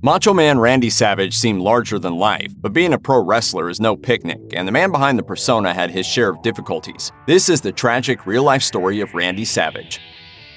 Macho Man Randy Savage seemed larger than life, but being a pro wrestler is no picnic, and the man behind the persona had his share of difficulties. This is the tragic real-life story of Randy Savage.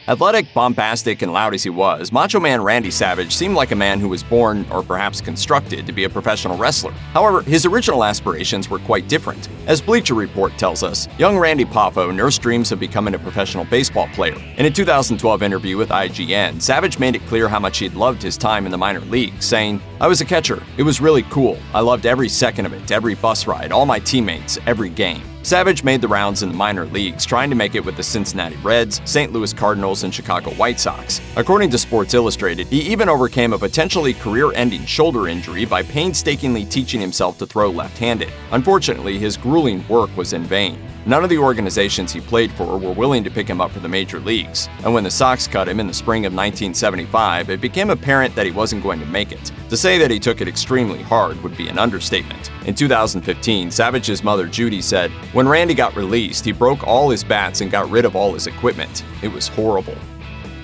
Athletic, bombastic, and loud as he was, Macho Man Randy Savage seemed like a man who was born, or perhaps constructed, to be a professional wrestler. However, his original aspirations were quite different. As Bleacher Report tells us, young Randy Poffo nursed dreams of becoming a professional baseball player. In a 2012 interview with IGN, Savage made it clear how much he'd loved his time in the minor leagues, saying, "I was a catcher. It was really cool. I loved every second of it, every bus ride, all my teammates, every game." Savage made the rounds in the minor leagues, trying to make it with the Cincinnati Reds, St. Louis Cardinals, and Chicago White Sox. According to Sports Illustrated, he even overcame a potentially career-ending shoulder injury by painstakingly teaching himself to throw left-handed. Unfortunately, his grueling work was in vain. None of the organizations he played for were willing to pick him up for the major leagues, and when the Sox cut him in the spring of 1975, it became apparent that he wasn't going to make it. To say that he took it extremely hard would be an understatement. In 2015, Savage's mother Judy said, "When Randy got released, he broke all his bats and got rid of all his equipment. It was horrible."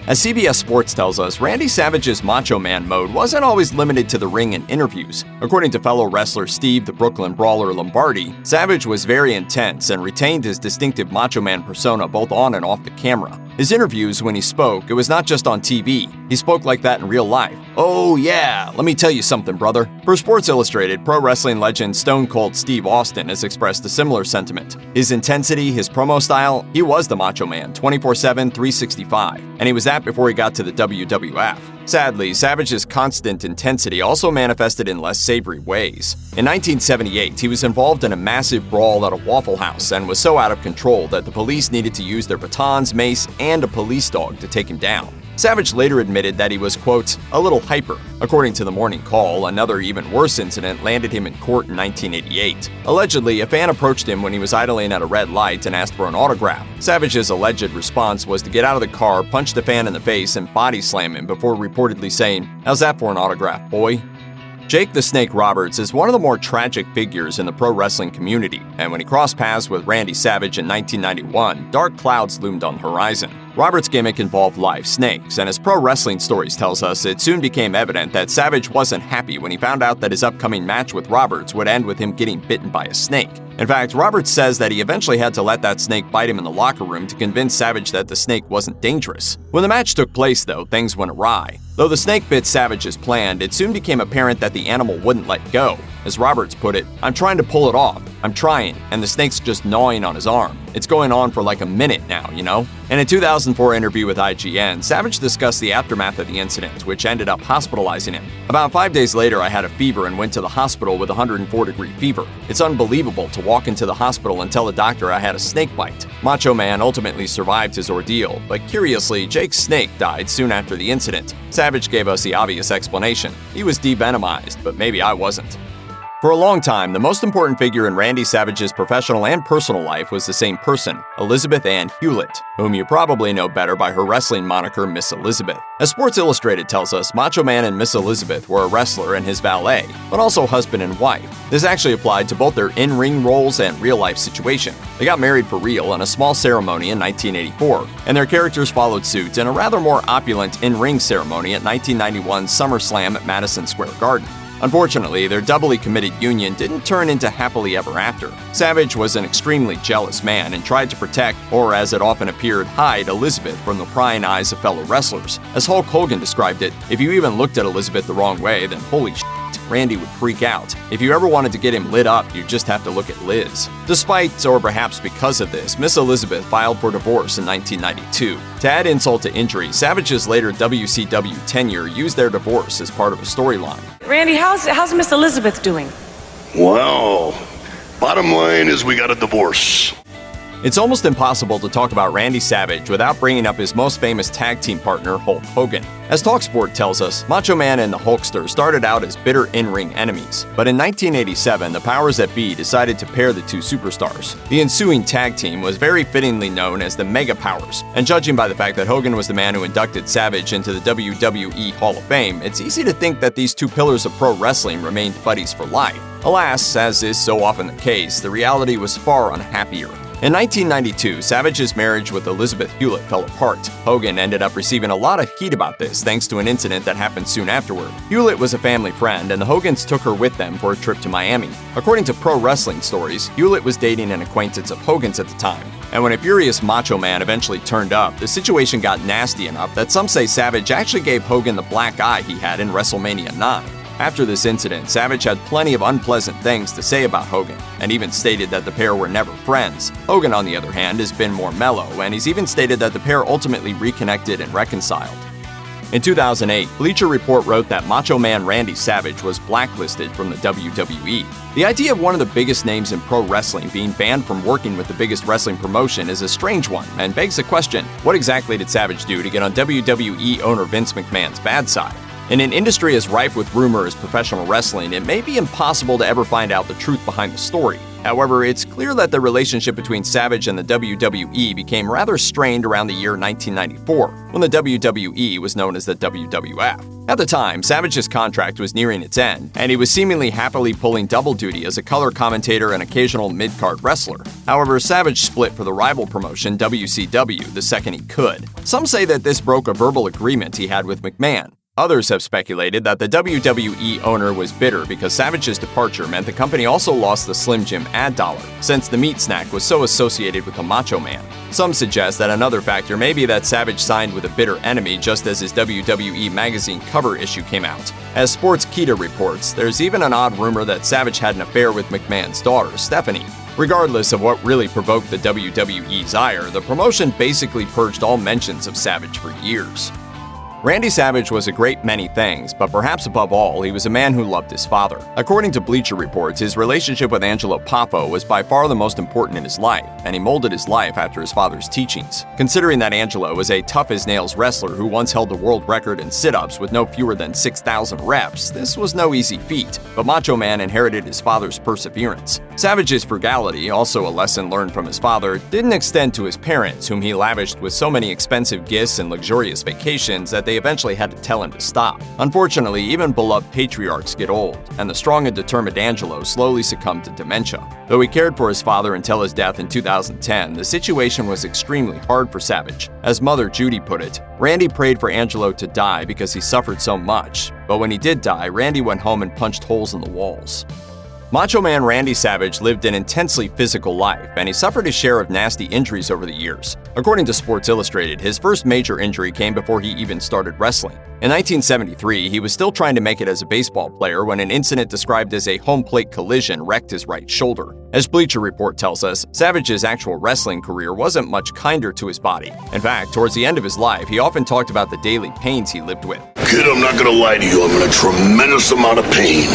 As CBS Sports tells us, Randy Savage's Macho Man mode wasn't always limited to the ring and interviews. According to fellow wrestler Steve the Brooklyn Brawler Lombardi, Savage was very intense and retained his distinctive Macho Man persona both on and off the camera. His interviews, when he spoke, it was not just on TV. He spoke like that in real life. "Oh yeah, let me tell you something, brother." For Sports Illustrated, pro wrestling legend Stone Cold Steve Austin has expressed a similar sentiment. His intensity, his promo style, he was the Macho Man 24/7, 365, and he was that before he got to the WWF. Sadly, Savage's constant intensity also manifested in less savory ways. In 1978, he was involved in a massive brawl at a Waffle House and was so out of control that the police needed to use their batons, mace, and a police dog to take him down. Savage later admitted that he was, quote, "a little hyper." According to the Morning Call, another even worse incident landed him in court in 1988. Allegedly, a fan approached him when he was idling at a red light and asked for an autograph. Savage's alleged response was to get out of the car, punch the fan in the face, and body slam him before reportedly saying, "How's that for an autograph, boy?" Jake the Snake Roberts is one of the more tragic figures in the pro wrestling community, and when he crossed paths with Randy Savage in 1991, dark clouds loomed on the horizon. Roberts' gimmick involved live snakes, and as Pro Wrestling Stories tells us, it soon became evident that Savage wasn't happy when he found out that his upcoming match with Roberts would end with him getting bitten by a snake. In fact, Roberts says that he eventually had to let that snake bite him in the locker room to convince Savage that the snake wasn't dangerous. When the match took place, though, things went awry. Though the snake bit Savage as planned, it soon became apparent that the animal wouldn't let go. As Roberts put it, "I'm trying to pull it off. I'm trying, and the snake's just gnawing on his arm. It's going on for like a minute now, you know?" In a 2004 interview with IGN, Savage discussed the aftermath of the incident, which ended up hospitalizing him. "About 5 days later, I had a fever and went to the hospital with 104-degree fever. It's unbelievable to walk into the hospital and tell the doctor I had a snake bite." Macho Man ultimately survived his ordeal, but curiously, Jake's snake died soon after the incident. Savage gave us the obvious explanation. He was devenomized, but maybe I wasn't. For a long time, the most important figure in Randy Savage's professional and personal life was the same person, Elizabeth Ann Hewlett, whom you probably know better by her wrestling moniker Miss Elizabeth. As Sports Illustrated tells us, Macho Man and Miss Elizabeth were a wrestler and his valet, but also husband and wife. This actually applied to both their in-ring roles and real-life situation. They got married for real in a small ceremony in 1984, and their characters followed suit in a rather more opulent in-ring ceremony at 1991 SummerSlam at Madison Square Garden. Unfortunately, their doubly committed union didn't turn into happily ever after. Savage was an extremely jealous man and tried to protect, or as it often appeared, hide Elizabeth from the prying eyes of fellow wrestlers. As Hulk Hogan described it, if you even looked at Elizabeth the wrong way, then holy shit, Randy would freak out. If you ever wanted to get him lit up, you just have to look at Liz. Despite, or perhaps because of this, Miss Elizabeth filed for divorce in 1992. To add insult to injury, Savage's later WCW tenure used their divorce as part of a storyline. Randy, how's Miss Elizabeth doing? Well, bottom line is we got a divorce. It's almost impossible to talk about Randy Savage without bringing up his most famous tag team partner, Hulk Hogan. As TalkSport tells us, Macho Man and the Hulkster started out as bitter in-ring enemies, but in 1987, the powers that be decided to pair the two superstars. The ensuing tag team was very fittingly known as the Mega Powers, and judging by the fact that Hogan was the man who inducted Savage into the WWE Hall of Fame, it's easy to think that these two pillars of pro wrestling remained buddies for life. Alas, as is so often the case, the reality was far unhappier. In 1992, Savage's marriage with Elizabeth Hewlett fell apart. Hogan ended up receiving a lot of heat about this thanks to an incident that happened soon afterward. Hewlett was a family friend, and the Hogans took her with them for a trip to Miami. According to pro wrestling stories, Hewlett was dating an acquaintance of Hogan's at the time. And when a furious Macho Man eventually turned up, the situation got nasty enough that some say Savage actually gave Hogan the black eye he had in WrestleMania 9. After this incident, Savage had plenty of unpleasant things to say about Hogan, and even stated that the pair were never friends. Hogan, on the other hand, has been more mellow, and he's even stated that the pair ultimately reconnected and reconciled. In 2008, Bleacher Report wrote that Macho Man Randy Savage was blacklisted from the WWE. The idea of one of the biggest names in pro wrestling being banned from working with the biggest wrestling promotion is a strange one, and begs the question, what exactly did Savage do to get on WWE owner Vince McMahon's bad side? In an industry as rife with rumor as professional wrestling, it may be impossible to ever find out the truth behind the story. However, it's clear that the relationship between Savage and the WWE became rather strained around the year 1994, when the WWE was known as the WWF. At the time, Savage's contract was nearing its end, and he was seemingly happily pulling double duty as a color commentator and occasional mid-card wrestler. However, Savage split for the rival promotion WCW the second he could. Some say that this broke a verbal agreement he had with McMahon. Others have speculated that the WWE owner was bitter because Savage's departure meant the company also lost the Slim Jim ad dollar, since the meat snack was so associated with the Macho Man. Some suggest that another factor may be that Savage signed with a bitter enemy just as his WWE magazine cover issue came out. As Sportskeeda reports, there's even an odd rumor that Savage had an affair with McMahon's daughter, Stephanie. Regardless of what really provoked the WWE's ire, the promotion basically purged all mentions of Savage for years. Randy Savage was a great many things, but perhaps above all, he was a man who loved his father. According to Bleacher Reports, his relationship with Angelo Poffo was by far the most important in his life, and he molded his life after his father's teachings. Considering that Angelo was a tough-as-nails wrestler who once held the world record in sit-ups with no fewer than 6,000 reps, this was no easy feat, but Macho Man inherited his father's perseverance. Savage's frugality, also a lesson learned from his father, didn't extend to his parents, whom he lavished with so many expensive gifts and luxurious vacations that they eventually had to tell him to stop. Unfortunately, even beloved patriarchs get old, and the strong and determined Angelo slowly succumbed to dementia. Though he cared for his father until his death in 2010, the situation was extremely hard for Savage. As Mother Judy put it, Randy prayed for Angelo to die because he suffered so much, but when he did die, Randy went home and punched holes in the walls. Macho Man Randy Savage lived an intensely physical life, and he suffered his share of nasty injuries over the years. According to Sports Illustrated, his first major injury came before he even started wrestling. In 1973, he was still trying to make it as a baseball player when an incident described as a home plate collision wrecked his right shoulder. As Bleacher Report tells us, Savage's actual wrestling career wasn't much kinder to his body. In fact, towards the end of his life, he often talked about the daily pains he lived with. Kid, I'm not gonna lie to you, I'm in a tremendous amount of pain.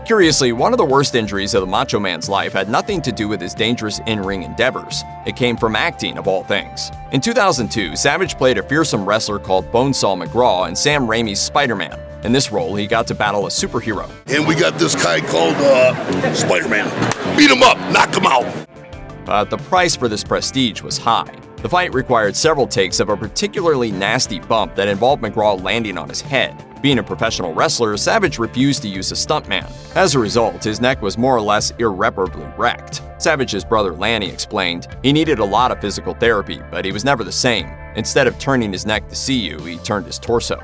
Curiously, one of the worst injuries of the Macho Man's life had nothing to do with his dangerous in-ring endeavors. It came from acting, of all things. In 2002, Savage played a fearsome wrestler called Bonesaw McGraw in Sam Raimi's Spider-Man. In this role, he got to battle a superhero. And we got this guy called, Spider-Man. Beat him up, knock him out. But the price for this prestige was high. The fight required several takes of a particularly nasty bump that involved McGraw landing on his head. Being a professional wrestler, Savage refused to use a stuntman. As a result, his neck was more or less irreparably wrecked. Savage's brother Lanny explained, he needed a lot of physical therapy, but he was never the same. Instead of turning his neck to see you, he turned his torso.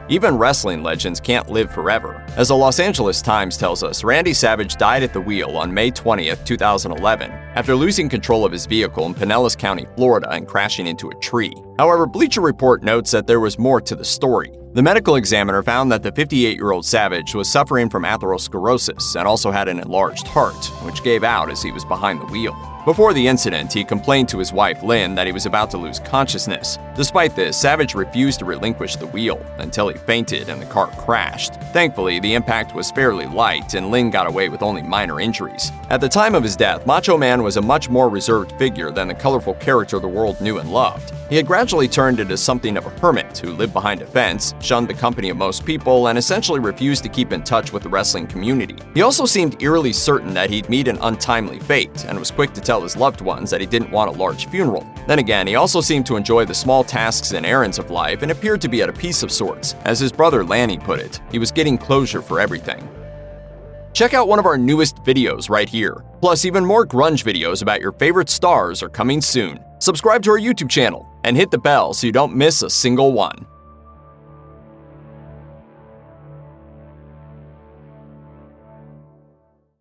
Even wrestling legends can't live forever. As the Los Angeles Times tells us, Randy Savage died at the wheel on May 20th, 2011, after losing control of his vehicle in Pinellas County, Florida, and crashing into a tree. However, Bleacher Report notes that there was more to the story. The medical examiner found that the 58-year-old Savage was suffering from atherosclerosis and also had an enlarged heart, which gave out as he was behind the wheel. Before the incident, he complained to his wife Lynn that he was about to lose consciousness. Despite this, Savage refused to relinquish the wheel until he fainted and the car crashed. Thankfully, the impact was fairly light and Lynn got away with only minor injuries. At the time of his death, Macho Man was a much more reserved figure than the colorful character the world knew and loved. He had gradually turned into something of a hermit who lived behind a fence, shunned the company of most people, and essentially refused to keep in touch with the wrestling community. He also seemed eerily certain that he'd meet an untimely fate and was quick to tell his loved ones that he didn't want a large funeral. Then again, he also seemed to enjoy the small tasks and errands of life and appeared to be at a peace of sorts. As his brother Lanny put it, he was getting closure for everything. Check out one of our newest videos right here. Plus, even more grunge videos about your favorite stars are coming soon. Subscribe to our YouTube channel and hit the bell so you don't miss a single one.